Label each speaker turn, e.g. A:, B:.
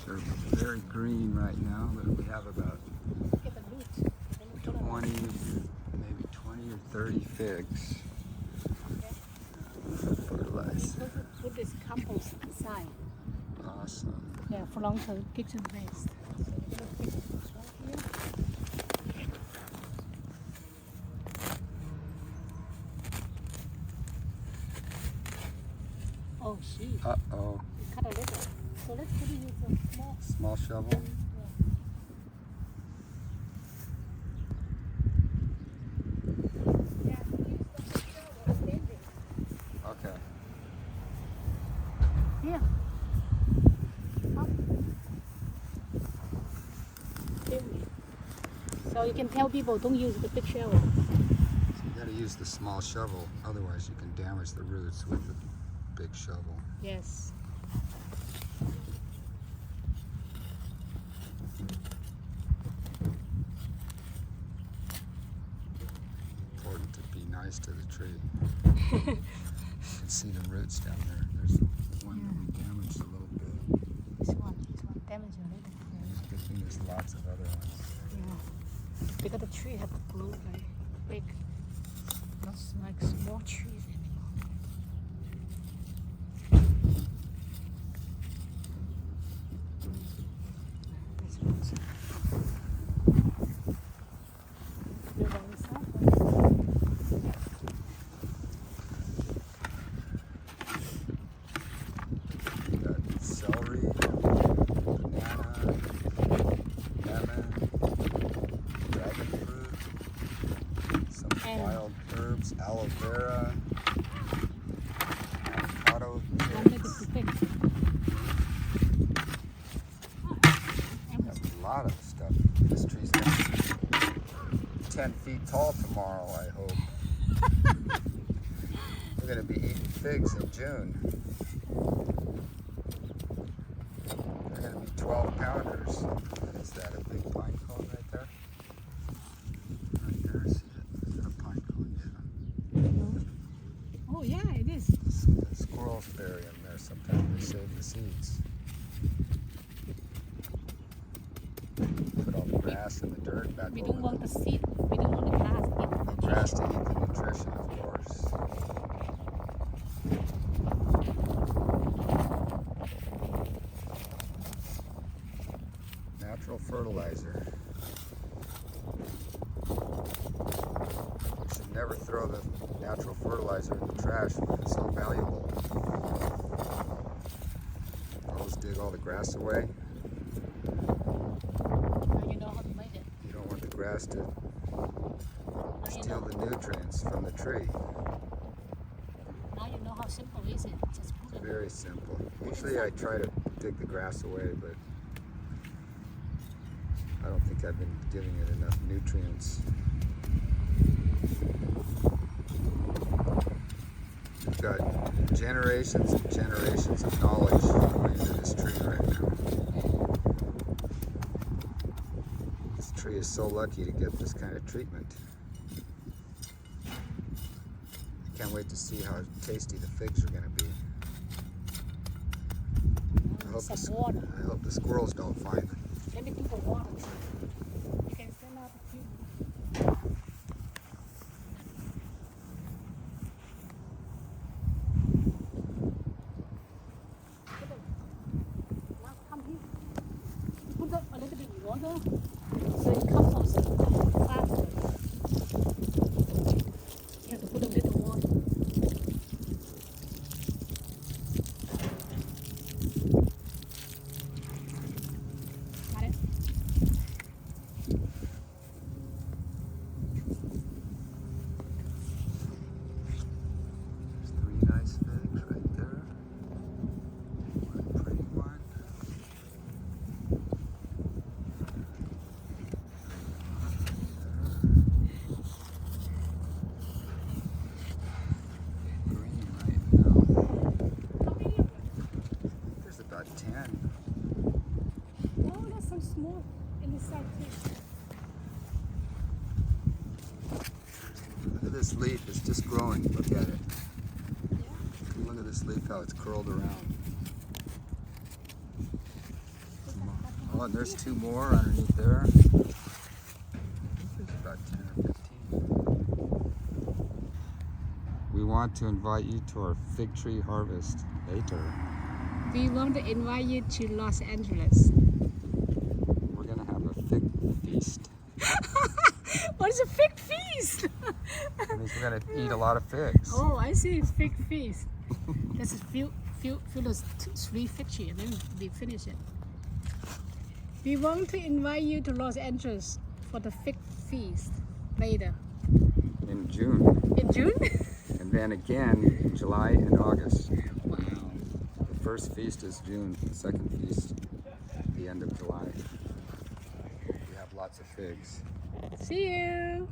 A: They're very green right now, but we have about 20, maybe 20 or 30 figs. Fertilize.
B: Put this compost inside.
A: Awesome.
B: Yeah, for long-term kitchen waste. Oh, shoot.
A: Uh-oh.
B: Cut a little. So let's put it in a
A: Small shovel. Okay.
B: Yeah. So you can tell people don't use the big shovel.
A: So you got to use the small shovel, otherwise you can damage the roots with the big shovel.
B: Yes.
A: Important to be nice to the tree. You can see the roots down there. There's one that we damaged a little bit.
B: This one damaged a little.
A: Good thing there's lots of other ones.
B: Yeah. Because the tree have to grow like big, not like small trees anymore. This one's. You want this one?
A: We got celery, banana, lemon, dragon fruit, some wild herbs, aloe vera, avocado
B: Don't make it
A: bits.
B: too big.
A: That's a lot of stuff. This tree's gonna be 10 feet tall tomorrow, I hope. We're gonna be eating figs in June. They're gonna be 12 pounders. Is that a big pine cone right there? Right there, see it? Is that a pine cone? Yeah.
B: Oh yeah, it is.
A: The squirrels bury them there sometimes. They save the seeds. Put all the grass and the dirt back
B: We
A: over
B: don't want
A: them.
B: the seed. We don't want the grass in the
A: Grass to eat the nutrition, of course. Natural fertilizer. We should never throw the natural fertilizer in the trash because it's so valuable. Always dig all the grass away.
B: Now you know how to make it.
A: You don't want the grass to
B: Now you
A: steal
B: know.
A: the nutrients from the tree.
B: Now you know how simple is it. Just put it.
A: Very simple. Usually I try to dig the grass away, but I don't think I've been giving it enough nutrients. We've got generations and generations of knowledge going into this tree right now. This tree is so lucky to get this kind of treatment. I can't wait to see how tasty the figs are going to be.
B: Some water.
A: I hope the squirrels don't find them.
B: Let me think of water. You can send out a few. Now come here. Put a little bit of water so it comes out faster. You have to put a little water. Got it?
A: There's 3 nice figs right there. One pretty one. Green right now. There's about 10.
B: Oh, there's some small in this side too.
A: Look at this leaf, it's just growing. Look at it.
B: Yeah.
A: Look at this leaf, how it's curled around. It's Oh, and there's 2 more underneath there. I think there's about 10 or 15. We want to invite you to our fig tree harvest later.
B: We want to invite you to Los Angeles.
A: We're gonna have a fig feast.
B: What is a fig feast?
A: That means we're gonna eat a lot of figs.
B: Oh, I see. Fig feast. Let's fill those 3 fig tree and then we finish it. We want to invite you to Los Angeles for the fig feast later.
A: In June.
B: In June?
A: And then again in July and August.
B: Wow.
A: The first feast is June, the second feast at the end of July. We have lots of figs.
B: See you.